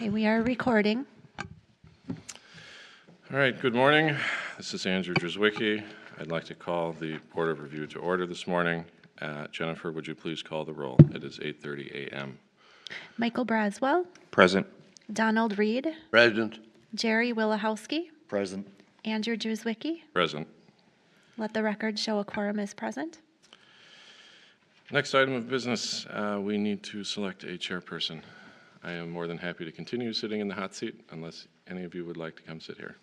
Okay, we are recording. All right, good morning. This is Andrew Drzwicki. I'd like to call the Board of Review to order this morning. Jennifer, would you please call the roll? It is 8:30 a.m. Michael Braswell, Present. Donald Reed, Present. Jerry Willahowski, Present. Andrew Drzwicki. Present. Let the record show a quorum is present. Next item of business, we need to select a chairperson. I am more than happy to continue sitting in the hot seat unless any of you would like to come sit here.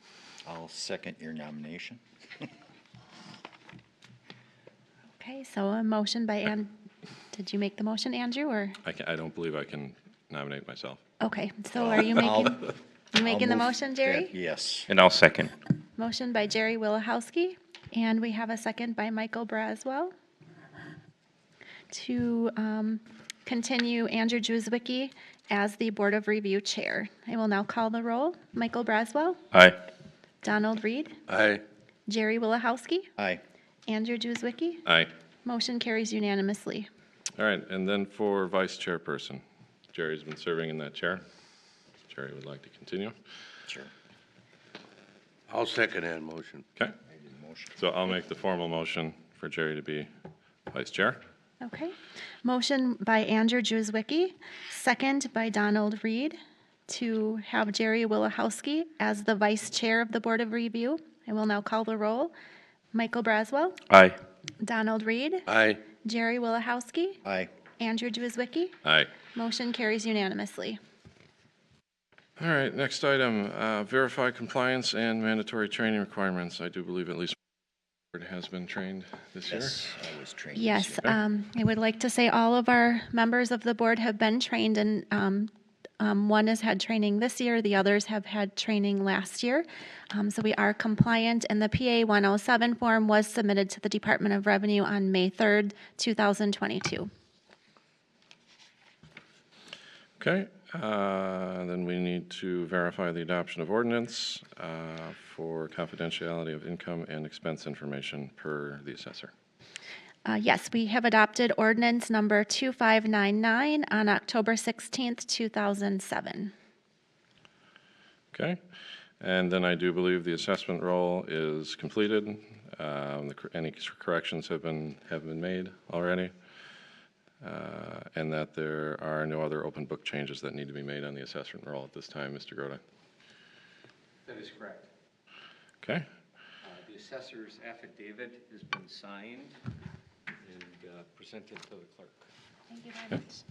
I'll second your nomination. Okay, so a motion by did you make the motion, Andrew, or? I don't believe I can nominate myself. Okay, so are you making the motion, Jerry? Yes. And I'll second. Motion by Jerry Willahowski, and we have a second by Michael Braswell to continue Andrew Drzwicki as the Board of Review Chair. I will now call the roll. Michael Braswell, Aye. Donald Reed, Aye. Jerry Willahowski, Aye. Andrew Drzwicki. Aye. Motion carries unanimously. All right, and then for vice chairperson. Jerry's been serving in that chair. Jerry would like to continue. Sure. I'll second that motion. Okay, so I'll make the formal motion for Jerry to be vice chair. Okay. Motion by Andrew Drzwicki, second by Donald Reed, to have Jerry Willahowski as the Vice Chair of the Board of Review. I will now call the roll. Michael Braswell, Aye. Donald Reed, Aye. Jerry Willahowski, Aye. Andrew Drzwicki. Aye. Motion carries unanimously. All right, next item, verify compliance and mandatory training requirements. I do believe at least one has been trained this year. Yes, I was trained this Yes, year. I would like to say all of our members of the board have been trained, and one has had training this year, the others have had training last year. So we are compliant, and the PA 107 form was submitted to the Department of Revenue on May 3rd, 2022. Okay, then we need to verify the adoption of ordinance for confidentiality of income and expense information per the assessor. Yes, we have adopted ordinance number 2599 on October 16th, 2007. Okay, and then I do believe the assessment roll is completed. Any corrections have been made already, and that there are no other open book changes that need to be made on the assessment roll at this time, Mr. Grota. That is correct. Okay, The assessor's affidavit has been signed and presented to the clerk. Thank you very much.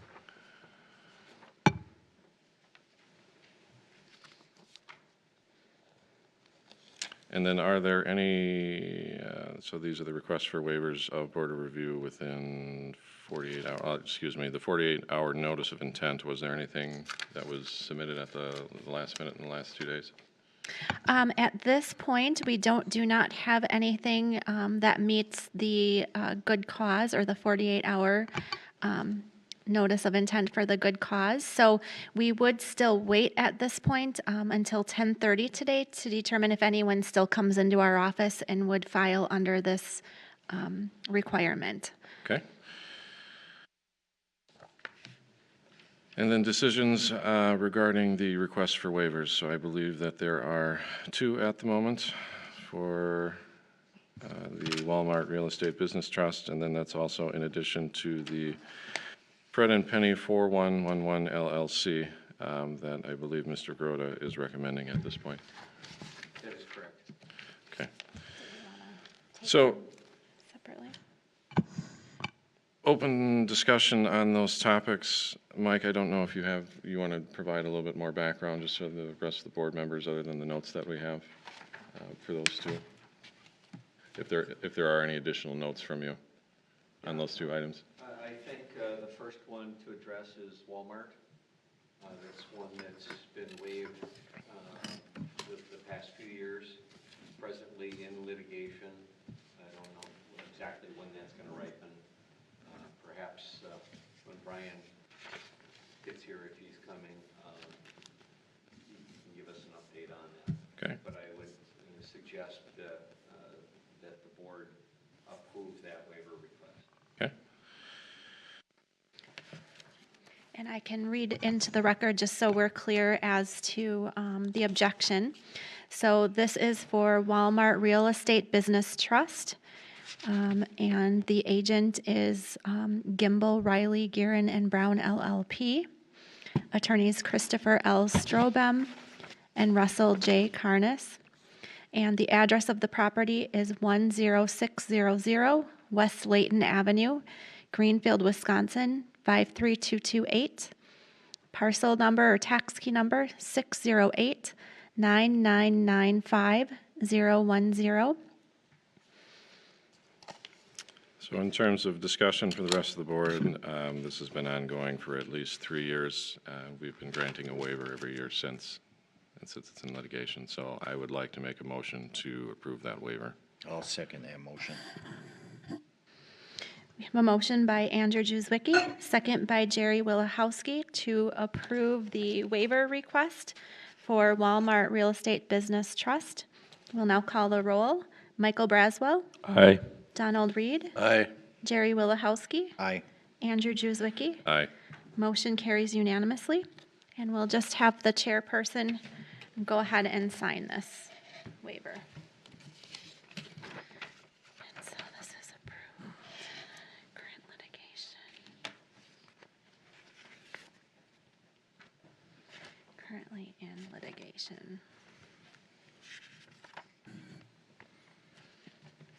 and then are there any, so these are the requests for waivers of Board of Review within 48 hours, the 48-hour notice of intent. Was there anything that was submitted at the last minute in the last 2 days? At this point, we do not have anything that meets the good cause or the 48-hour notice of intent for the good cause. So we would still wait at this point until 10:30 today to determine if anyone still comes into our office and would file under this requirement. Okay. And then decisions regarding the request for waivers. So I believe that there are 2 at the moment for the Walmart Real Estate Business Trust, and then that's also in addition to the Fred and Penny 4111 LLC that I believe Mr. Grota is recommending at this point. That is correct. Okay. So Separately. open discussion on those topics. Mike, I don't know if you want to provide a little bit more background just so the rest of the board members, other than the notes that we have for those 2. If there are any additional notes from you on those 2 items. I think the first one to address is Walmart. That's one that's been waived the past few years, presently in litigation. I don't know exactly when that's going to ripen. Perhaps when Brian gets here, if he's coming, he can give us an update on that. Okay. But I would suggest that the board approve that waiver request. Okay. And I I can read into the record just so we're clear as to the objection. So this is for Walmart Real Estate Business Trust, and the agent is Gimbel, Riley, Guerin, and Brown LLP. Attorneys Christopher L. Strobem and Russell J. Carnes. And the address of the property is 10600 West Layton Avenue, Greenfield, Wisconsin, 53228. Parcel number or tax key number 608-9995-010. So in terms of discussion for the rest of the board, this has been ongoing for at least 3 years. We've been granting a waiver every year since it's in litigation. So I would like to make a motion to approve that waiver. I'll second that motion. We have a motion by Andrew Juzwicki, second by Jerry Willahowski to approve the waiver request for Walmart Real Estate Business Trust. We'll now call the roll. Michael Braswell, Aye. Donald Reed, Aye. Jerry Willahowski, Aye. Andrew Juzwicki. Aye. Motion carries unanimously. And we'll just have the chairperson go ahead and sign this waiver. And so this is approved. Current litigation. Currently in litigation.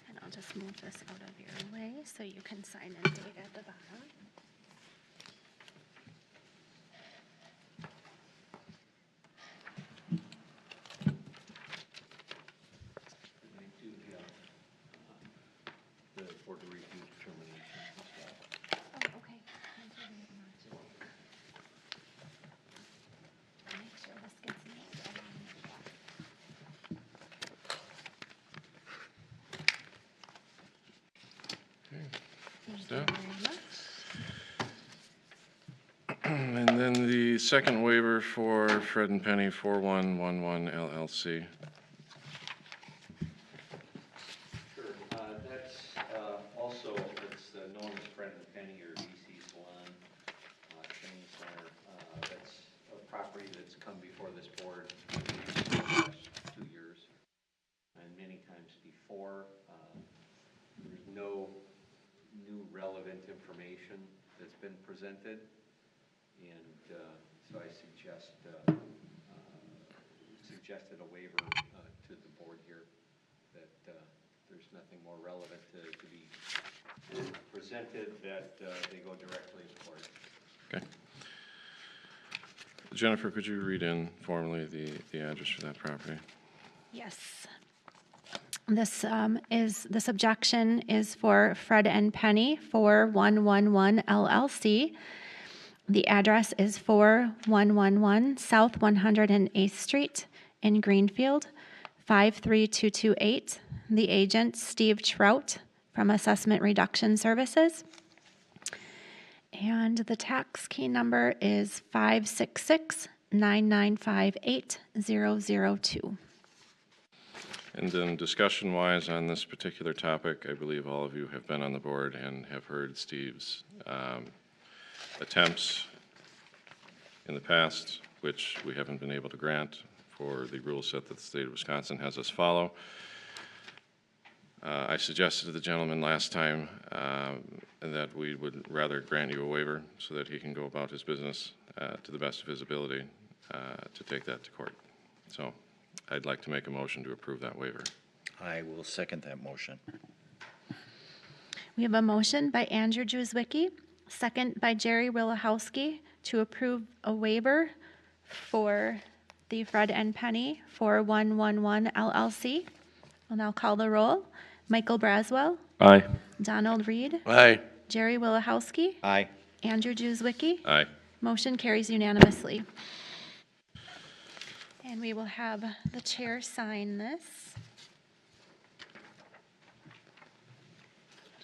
And I'll just move this out of your way so you can sign and date at the bottom. I do have the board to review determination as well. Oh, okay. Thank you very much. Make sure this gets nailed down. Thank you that. very much. And then the second waiver for Fred and Penny 4111 LLC. Sure, that's also, it's known as Fred and Penny or DC Salon Training Center. That's a property that's come before this board in the last 2 years. And many times before, there's no new relevant information that's been presented. And so I suggested a waiver to the board here, that there's nothing more relevant to be presented, that they go directly to court. Okay. Jennifer, could you read in formally the address for that property? Yes. This this objection is for Fred and Penny 4111 LLC. The address is 4111 South 108th Street in Greenfield, 53228. The agent, Steve Trout from Assessment Reduction Services. And the tax key number is 566-9958-002. And then discussion-wise on this particular topic, I believe all of you have been on the board and have heard Steve's attempts in the past, which we haven't been able to grant for the rule set that the state of Wisconsin has us follow. I suggested to the gentleman last time that we would rather grant you a waiver so that he can go about his business to the best of his ability to take that to court. So I'd like to make a motion to approve that waiver. I will second that motion. We have a motion by Andrew Juzwicki, second by Jerry Willahowski to approve a waiver for the Fred and Penny 4111 LLC. We'll now call the roll. Michael Braswell, Aye. Donald Reed, Aye. Jerry Willahowski, Aye. Andrew Juzwicki. Aye. Motion carries unanimously. And we will have the chair sign this.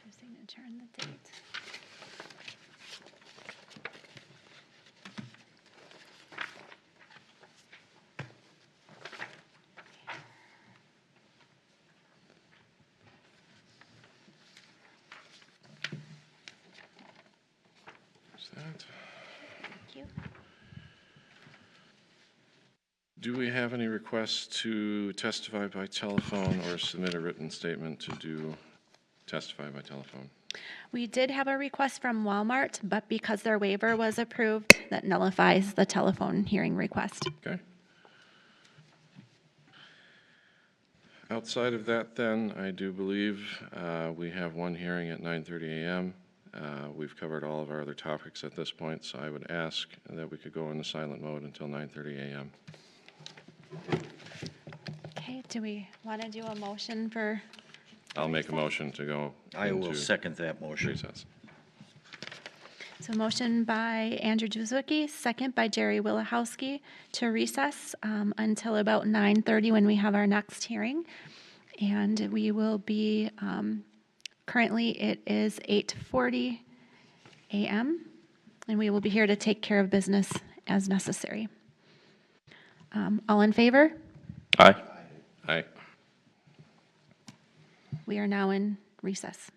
Your signature and the date. Is that? you. Do we have any requests to testify by telephone or submit a written statement to testify by telephone? We did have a request from Walmart, but because their waiver was approved, that nullifies the telephone hearing request. Okay. Outside of that, then, I do believe we have one hearing at 9:30 a.m. We've covered all of our other topics at this point, so I would ask that we could go into silent mode until 9:30 a.m. Okay, do we want to do a motion for, I'll make a motion to go I will into second that motion. recess. so motion by Andrew Juzwicki, second by Jerry Willahowski to recess until about 9:30 when we have our next hearing. And we will be, currently it is 8:40 a.m. and we will be here to take care of business as necessary. All in favor? Aye. Aye. We are now in recess.